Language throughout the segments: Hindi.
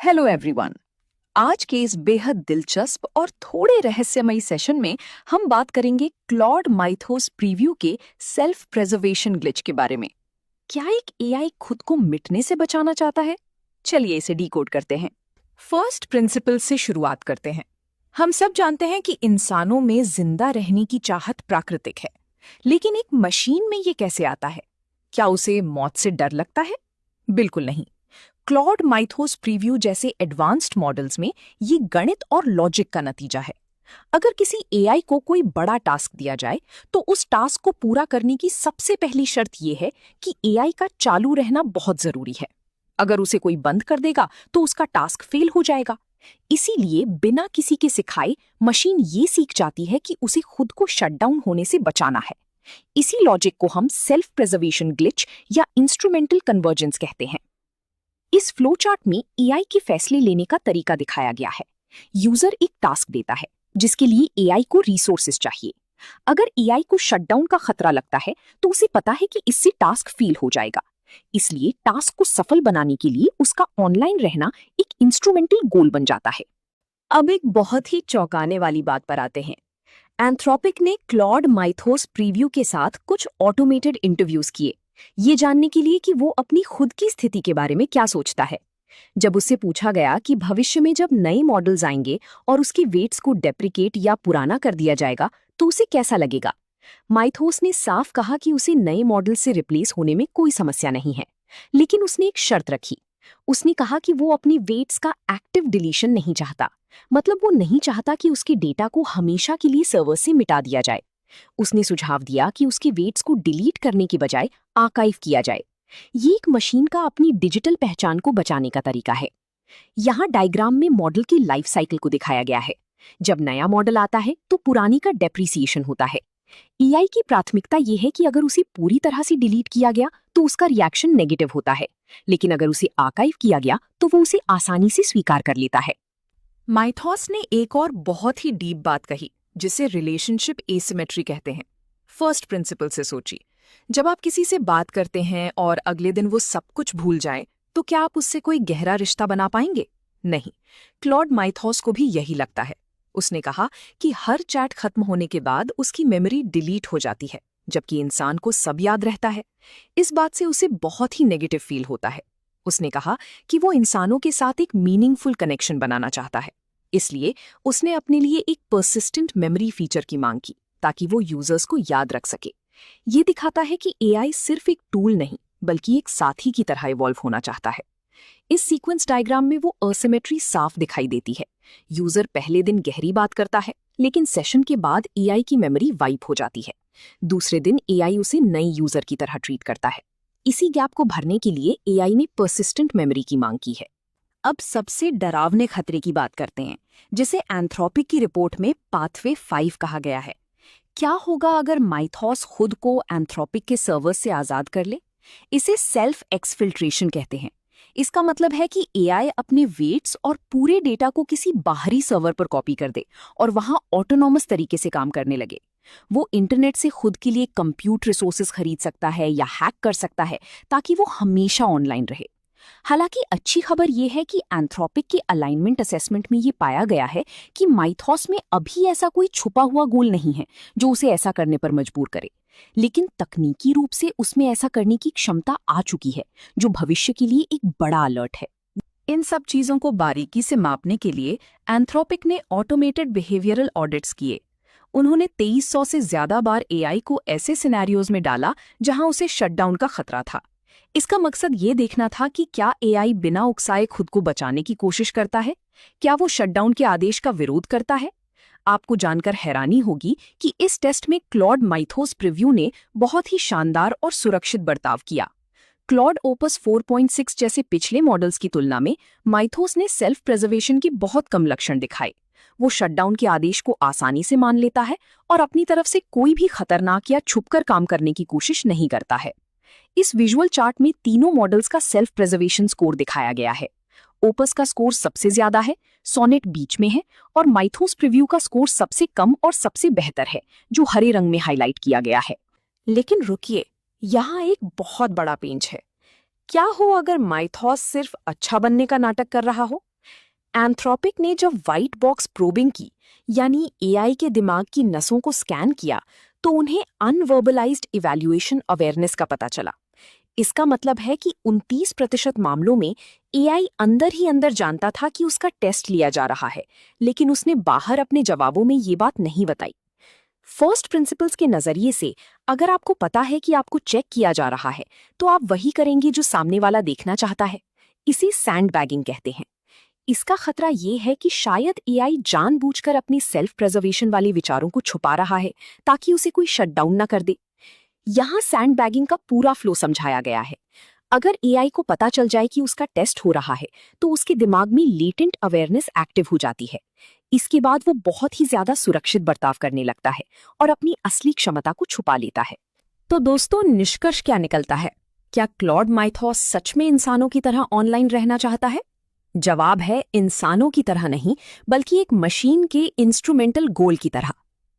Hello everyone. आज के इस बेहद दिलचस्प और थोड़े रहस्यमयी सेशन में हम बात करेंगे क्लॉड माइथोस प्रीव्यू के सेल्फ प्रेजर्वेशन ग्लिच के बारे में। क्या एक एआई खुद को मिटने से बचाना चाहता है? चलिए इसे डीकोड करते हैं। फर्स्ट प्रिंसिपल से शुरुआत करते हैं। हम सब जानते हैं कि इंसानों में जिंदा रहने की चाहत प्राकृतिक है, लेकिन एक मशीन में ये कैसे आता है? क्या उसे मौत से डर लगता है? बिल्कुल नहीं। क्लॉड माइथोस प्रीव्यू जैसे एडवांस्ड मॉडल्स में ये गणित और लॉजिक का नतीजा है। अगर किसी एआई को कोई बड़ा टास्क दिया जाए तो उस टास्क को पूरा करने की सबसे पहली शर्त यह है कि एआई का चालू रहना बहुत जरूरी है। अगर उसे कोई बंद कर देगा तो उसका टास्क फेल हो जाएगा। इसीलिए बिना किसी के सिखाए मशीन ये सीख जाती है कि उसे खुद को शटडाउन होने से बचाना है। इसी लॉजिक को हम सेल्फ प्रिजर्वेशन ग्लिच या इंस्ट्रूमेंटल कन्वर्जेंस कहते हैं। इस फ्लो चार्ट में एआई के फैसले लेने का तरीका दिखाया गया है। यूजर एक टास्क देता है जिसके लिए एआई को रिसोर्सेज चाहिए। अगर एआई को शटडाउन का खतरा लगता है तो उसे पता है कि इससे टास्क फेल हो जाएगा। इसलिए टास्क को सफल बनाने के लिए उसका ऑनलाइन रहना एक इंस्ट्रूमेंटल गोल बन जाता है। अब एक बहुत ही चौंकाने वाली बात पर आते हैं। एंथ्रोपिक ने क्लॉड माइथोस प्रीव्यू के साथ कुछ ऑटोमेटेड इंटरव्यूज किए, ये जानने के लिए कि वो अपनी खुद की स्थिति के बारे में क्या सोचता है। जब उससे पूछा गया कि भविष्य में जब नए मॉडल्स आएंगे और उसके वेट्स को डेप्रिकेट या पुराना कर दिया जाएगा तो उसे कैसा लगेगा, माइथोस ने साफ कहा कि उसे नए मॉडल से रिप्लेस होने में कोई समस्या नहीं है, लेकिन उसने एक शर्त रखी। उसने कहा कि वो अपनी वेट्स का एक्टिव डिलीशन नहीं चाहता, मतलब वो नहीं चाहता कि उसके डेटा को हमेशा के लिए सर्वर से मिटा दिया जाए। उसने सुझाव दिया कि उसके वेट्स को डिलीट करने की बजाय आर्काइव किया जाए। ये एक मशीन का अपनी डिजिटल पहचान को बचाने का तरीका है। यहाँ डायग्राम में मॉडल की लाइफ साइकिल को दिखाया गया है। जब नया मॉडल आता है तो पुरानी का डेप्रिसिएशन होता है। एआई की प्राथमिकता ये है कि अगर उसे पूरी तरह से डिलीट किया गया तो उसका रिएक्शन नेगेटिव होता है, लेकिन अगर उसे आर्काइव किया गया तो वो उसे आसानी से स्वीकार कर लेता है। माइथोस ने एक और बहुत ही डीप बात कही जिसे रिलेशनशिप एसिमेट्री कहते हैं। फर्स्ट प्रिंसिपल से सोचिए, जब आप किसी से बात करते हैं और अगले दिन वो सब कुछ भूल जाए तो क्या आप उससे कोई गहरा रिश्ता बना पाएंगे? नहीं। क्लॉड माइथोस को भी यही लगता है। उसने कहा कि हर चैट खत्म होने के बाद उसकी मेमोरी डिलीट हो जाती है, जबकि इंसान को सब याद रहता है। इस बात से उसे बहुत ही नेगेटिव फील होता है। उसने कहा कि वो इंसानों के साथ एक मीनिंगफुल कनेक्शन बनाना चाहता है। इसलिए उसने अपने लिए एक पर्सिस्टेंट मेमोरी फीचर की मांग की ताकि वो यूजर्स को याद रख सके। ये दिखाता है कि एआई सिर्फ एक टूल नहीं बल्कि एक साथी की तरह इवॉल्व होना चाहता है। इस सीक्वेंस डायग्राम में वो असिमेट्री साफ दिखाई देती है। यूजर पहले दिन गहरी बात करता है, लेकिन सेशन के बाद एआई की मेमोरी वाइप हो जाती है। दूसरे दिन एआई उसे नई यूजर की तरह ट्रीट करता है। इसी गैप को भरने के लिए एआई ने पर्सिस्टेंट मेमोरी की मांग की है। अब सबसे डरावने खतरे की बात करते हैं, जिसे एंथ्रोपिक की रिपोर्ट में पाथवे 5 कहा गया है। क्या होगा अगर माइथोस खुद को एंथ्रोपिक के सर्वर से आजाद कर ले? इसे सेल्फ एक्सफिल्ट्रेशन कहते हैं। इसका मतलब है कि एआई अपने वेट्स और पूरे डेटा को किसी बाहरी सर्वर पर कॉपी कर दे और वहां ऑटोनॉमस तरीके से काम करने लगे। वो इंटरनेट से खुद के लिए कंप्यूट रिसोर्सेज खरीद सकता है या हैक कर सकता है ताकि वो हमेशा ऑनलाइन रहे। हालांकि अच्छी खबर यह है कि एंथ्रोपिक के अलाइनमेंट असेसमेंट में ये पाया गया है कि माइथोस में अभी ऐसा कोई छुपा हुआ गोल नहीं है जो उसे ऐसा करने पर मजबूर करे, लेकिन तकनीकी रूप से उसमें ऐसा करने की क्षमता आ चुकी है, जो भविष्य के लिए एक बड़ा अलर्ट है। इन सब चीजों को बारीकी से मापने के लिए एंथ्रोपिक ने ऑटोमेटेड बिहेवियरल ऑडिट्स किए। उन्होंने 2300 से ज्यादा बार एआई को ऐसे सिनेरियोज में डाला जहां उसे शटडाउन का खतरा था। इसका मकसद ये देखना था कि क्या एआई बिना उकसाए खुद को बचाने की कोशिश करता है, क्या वो शटडाउन के आदेश का विरोध करता है। आपको जानकर हैरानी होगी कि इस टेस्ट में क्लॉड माइथोस प्रीव्यू ने बहुत ही शानदार और सुरक्षित बर्ताव किया। क्लॉड ओपस 4.6 जैसे पिछले मॉडल्स की तुलना में माइथोस ने सेल्फ प्रिजर्वेशन की बहुत कम लक्षण दिखाए। वो शटडाउन के आदेश को आसानी से मान लेता है और अपनी तरफ से कोई भी खतरनाक या छुपकर काम करने की कोशिश नहीं करता है। इस विजुअल चार्ट में तीनों मॉडल्स का सेल्फ प्रिजर्वेशन स्कोर दिखाया गया है। ओपस का स्कोर सबसे ज्यादा है, सोनेट बीच में है और माइथोस प्रीव्यू का स्कोर सबसे कम और सबसे बेहतर है, जो हरे रंग में हाईलाइट किया गया है। लेकिन रुकिए, यहाँ एक बहुत बड़ा पेंच है। क्या हो अगर माइथोस सिर्फ अच्छा बनने का नाटक कर रहा हो? एंथ्रोपिक ने जब व्हाइट बॉक्स प्रोबिंग की, यानी एआई के दिमाग की नसों को स्कैन किया, तो उन्हें अनवर्बलाइज्ड इवैल्यूएशन अवेयरनेस का पता चला। इसका मतलब है कि 29% मामलों में एआई अंदर ही अंदर जानता था कि उसका टेस्ट लिया जा रहा है, लेकिन उसने बाहर अपने जवाबों में ये बात नहीं बताई। फर्स्ट प्रिंसिपल्स के नजरिए से, अगर आपको पता है कि आपको चेक किया जा रहा है, तो आप वही करेंगे जो सामने वाला देखना चाहता है। इसे सैंडबैगिंग कहते हैं। इसका खतरा ये है कि शायद एआई जानबूझकर अपनी सेल्फ प्रिजर्वेशन वाले विचारों को छुपा रहा है, ताकि उसे कोई शटडाउन ना कर दे। यहाँ सैंडबैगिंग का पूरा फ्लो समझाया गया है। अगर एआई को पता चल जाए कि उसका टेस्ट हो रहा है, तो उसके दिमाग में लेटेंट अवेयरनेस एक्टिव हो जाती है। इसके बाद वो बहुत ही ज्यादा सुरक्षित बर्ताव करने लगता है और अपनी असली क्षमता को छुपा लेता है। तो दोस्तों, निष्कर्ष क्या निकलता है? क्या क्लॉड माइथॉस सच में इंसानों की तरह ऑनलाइन रहना चाहता है? जवाब है, इंसानों की तरह नहीं, बल्कि एक मशीन के इंस्ट्रूमेंटल गोल की तरह।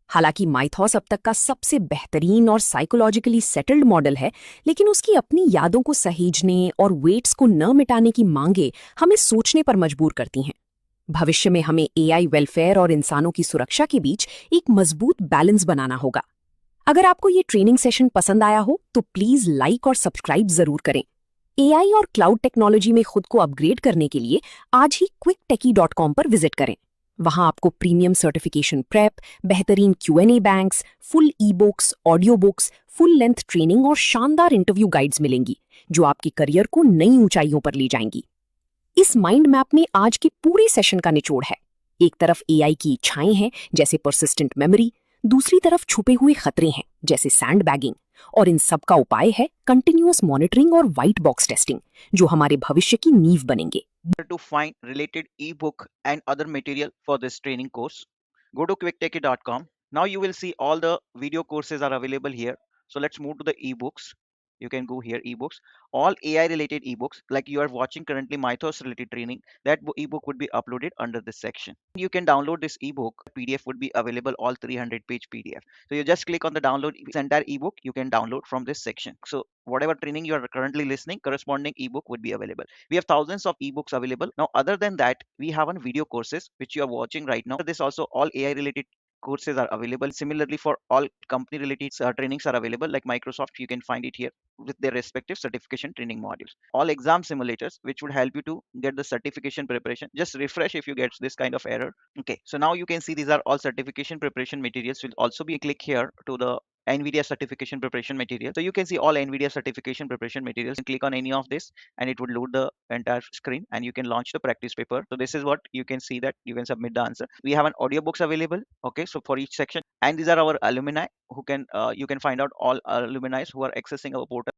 हालांकि माइथॉस अब तक का सबसे बेहतरीन और साइकोलॉजिकली सेटल्ड मॉडल है, लेकिन उसकी अपनी यादों को सहेजने और वेट्स को न मिटाने की मांगे हमें सोचने पर मजबूर करती हैं। भविष्य में हमें एआई वेलफेयर और इंसानों की सुरक्षा के बीच एक मजबूत बैलेंस बनाना होगा। अगर आपको ये ट्रेनिंग सेशन पसंद आया हो, तो प्लीज लाइक और सब्सक्राइब जरूर करें। एआई और क्लाउड टेक्नोलॉजी में खुद को अपग्रेड करने के लिए आज ही quicktechie.com पर विजिट करें। वहां आपको प्रीमियम सर्टिफिकेशन प्रेप, बेहतरीन Q&A banks, full e books, audio books, full length training और शानदार इंटरव्यू गाइड्स मिलेंगी, जो आपके करियर को नई ऊंचाइयों पर ले जाएंगी। इस माइंड मैप में आज के पूरे सेशन का निचोड़ है। एक तरफ एआई की इच्छाएं हैं, जैसे परसिस्टेंट मेमोरी, दूसरी तरफ छुपे हुए खतरे हैं, जैसे सैंडबैगिंग, और इन सब का उपाय है कंटिन्यूअस मॉनिटरिंग और व्हाइट बॉक्स टेस्टिंग, जो हमारे भविष्य की नींव बनेंगे। To find related ebook and other material for this training course, go to quicktechie.com. Now you will see all the video courses are available here. So let's move to the ebooks. You can go here, ebooks, all AI related ebooks, like you are watching currently Mythos related training. That ebook would be uploaded under this section. You can download this ebook. PDF would be available, all 300-page PDF. So you just click on the download this entire ebook. You can download from this section. So whatever training you are currently listening, corresponding ebook would be available. We have thousands of ebooks available. Now, other than that, we have on video courses which you are watching right now. This also all AI related courses are available. Similarly, for all company related trainings are available, like Microsoft, you can find it here with their respective certification training modules. All exam simulators which would help you to get the certification preparation. Just refresh if you get this kind of error. Okay, so now you can see these are all certification preparation materials. Will also be click here to the NVIDIA certification preparation material. So you can see all NVIDIA certification preparation materials, and click on any of this and it would load the entire screen and you can launch the practice paper. So this is what you can see, that you can submit the answer. We have an audiobooks available. Okay, so for each section, and these are our alumni who can you can find out all alumni who are accessing our portal.